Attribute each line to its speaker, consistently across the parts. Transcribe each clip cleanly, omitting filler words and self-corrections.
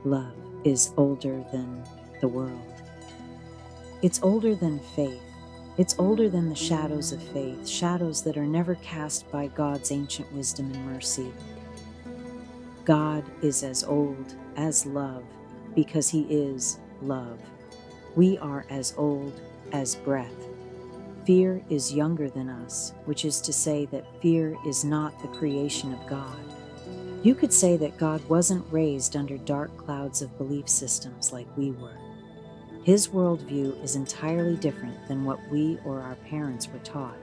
Speaker 1: Love is older than the world. It's older than faith. It's older than the shadows of faith, shadows that are never cast by God's ancient wisdom and mercy. God is as old as love because He is love. We are as old as breath. Fear is younger than us, which is to say that fear is not the creation of God. You could say that God wasn't raised under dark clouds of belief systems like we were. His worldview is entirely different than what we or our parents were taught.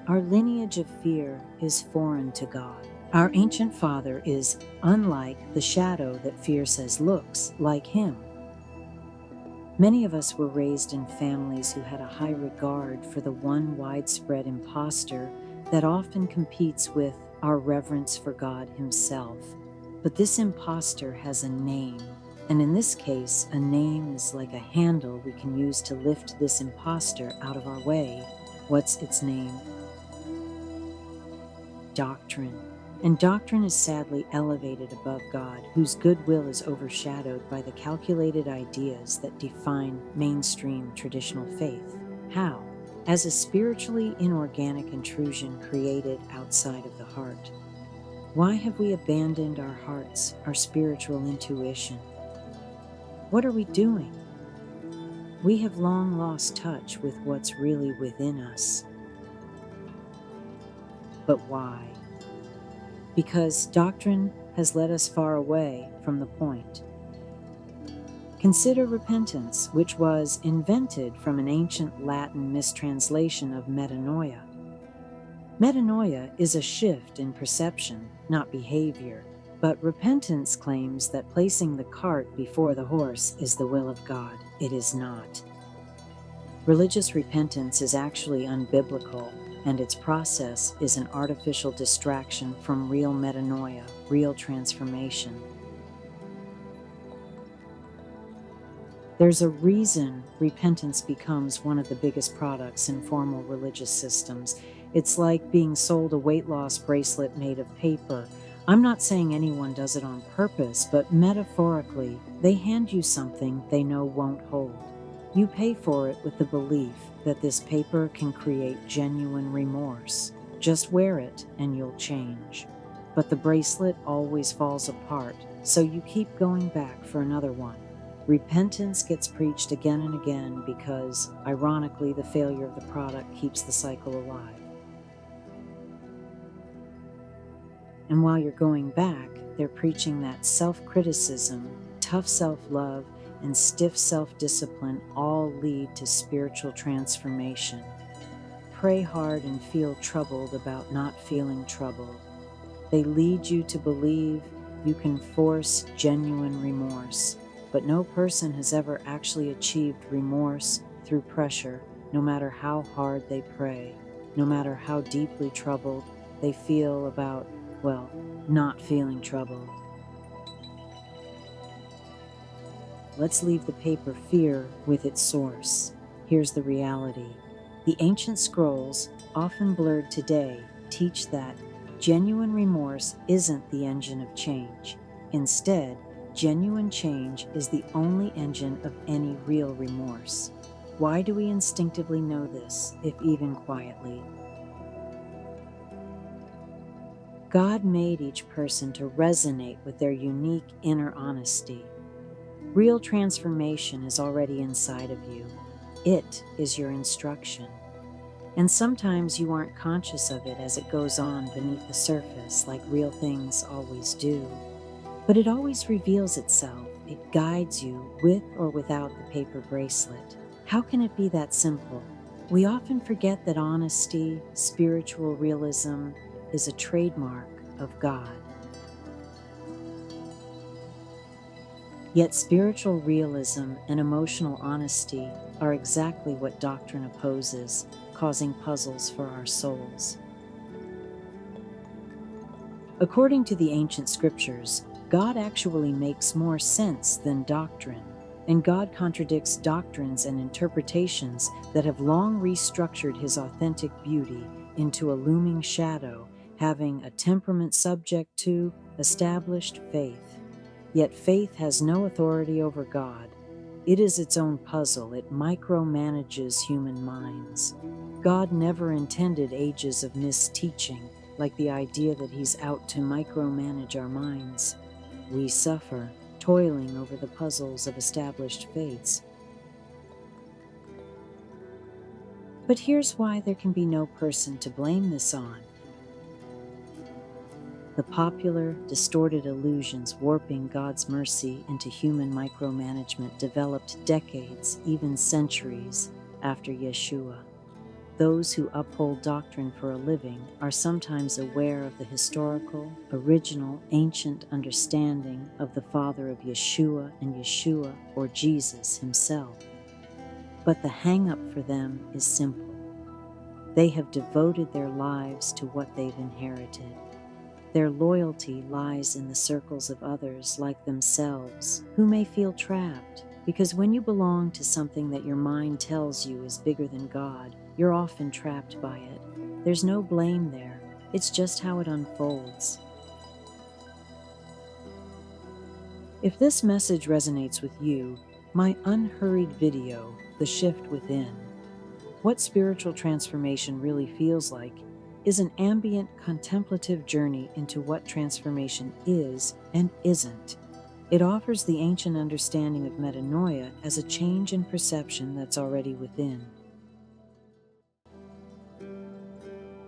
Speaker 1: Our lineage of fear is foreign to God. Our ancient father is unlike the shadow that fear says looks like him. Many of us were raised in families who had a high regard for the one widespread imposter that often competes with our reverence for God Himself. But this imposter has a name, and in this case, a name is like a handle we can use to lift this imposter out of our way. What's its name? Doctrine. And doctrine is sadly elevated above God, whose goodwill is overshadowed by the calculated ideas that define mainstream traditional faith. How? As a spiritually inorganic intrusion created outside of the heart. Why have we abandoned our hearts, our spiritual intuition? What are we doing? We have long lost touch with what's really within us. But why? Because doctrine has led us far away from the point. Consider repentance, which was invented from an ancient Latin mistranslation of metanoia. Metanoia is a shift in perception, not behavior, but repentance claims that placing the cart before the horse is the will of God. It is not. Religious repentance is actually unbiblical, and its process is an artificial distraction from real metanoia, real transformation. There's a reason repentance becomes one of the biggest products in formal religious systems. It's like being sold a weight loss bracelet made of paper. I'm not saying anyone does it on purpose, but metaphorically, they hand you something they know won't hold. You pay for it with the belief that this paper can create genuine remorse. Just wear it and you'll change. But the bracelet always falls apart, so you keep going back for another one. Repentance gets preached again and again because, ironically, the failure of the product keeps the cycle alive. And while you're going back, they're preaching that self-criticism, tough self-love, and stiff self-discipline all lead to spiritual transformation. Pray hard and feel troubled about not feeling troubled. They lead you to believe you can force genuine remorse, but no person has ever actually achieved remorse through pressure, no matter how hard they pray, no matter how deeply troubled they feel about, not feeling troubled. Let's leave the paper fear with its source. Here's the reality. The ancient scrolls, often blurred today, teach that genuine remorse isn't the engine of change. Instead, genuine change is the only engine of any real remorse. Why do we instinctively know this, if even quietly? God made each person to resonate with their unique inner honesty. Real transformation is already inside of you. It is your instruction. And sometimes you aren't conscious of it as it goes on beneath the surface, like real things always do. But it always reveals itself. It guides you with or without the paper bracelet. How can it be that simple? We often forget that honesty, spiritual realism, is a trademark of God. Yet spiritual realism and emotional honesty are exactly what doctrine opposes, causing puzzles for our souls. According to the ancient scriptures, God actually makes more sense than doctrine, and God contradicts doctrines and interpretations that have long restructured His authentic beauty into a looming shadow, having a temperament subject to established faith. Yet faith has no authority over God. It is its own puzzle. It micromanages human minds. God never intended ages of misteaching, like the idea that He's out to micromanage our minds. We suffer, toiling over the puzzles of established faiths. But here's why there can be no person to blame this on. The popular, distorted illusions warping God's mercy into human micromanagement developed decades, even centuries, after Yeshua. Those who uphold doctrine for a living are sometimes aware of the historical, original, ancient understanding of the Father of Yeshua and Yeshua, or Jesus himself. But the hang-up for them is simple. They have devoted their lives to what they've inherited. Their loyalty lies in the circles of others like themselves, who may feel trapped, because when you belong to something that your mind tells you is bigger than God, you're often trapped by it. There's no blame there. It's just how it unfolds. If this message resonates with you, my unhurried video, The Shift Within, What Spiritual Transformation Really Feels Like, is an ambient, contemplative journey into what transformation is and isn't. It offers the ancient understanding of metanoia as a change in perception that's already within.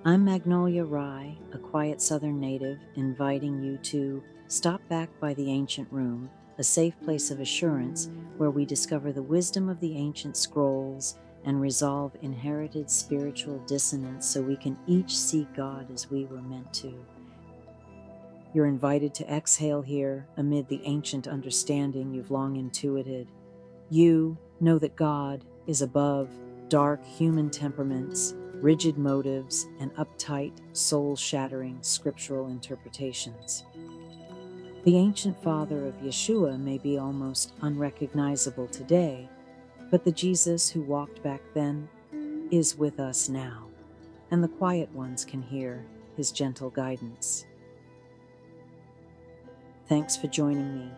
Speaker 1: I'm Magnolia Rye, a quiet southern native, inviting you to stop back by the ancient room, a safe place of assurance where we discover the wisdom of the ancient scrolls and resolve inherited spiritual dissonance so we can each see God as we were meant to. You're invited to exhale here amid the ancient understanding you've long intuited. You know that God is above dark human temperaments, rigid motives, and uptight, soul-shattering scriptural interpretations. The ancient Father of Yeshua may be almost unrecognizable today, but the Jesus who walked back then is with us now, and the quiet ones can hear his gentle guidance. Thanks for joining me.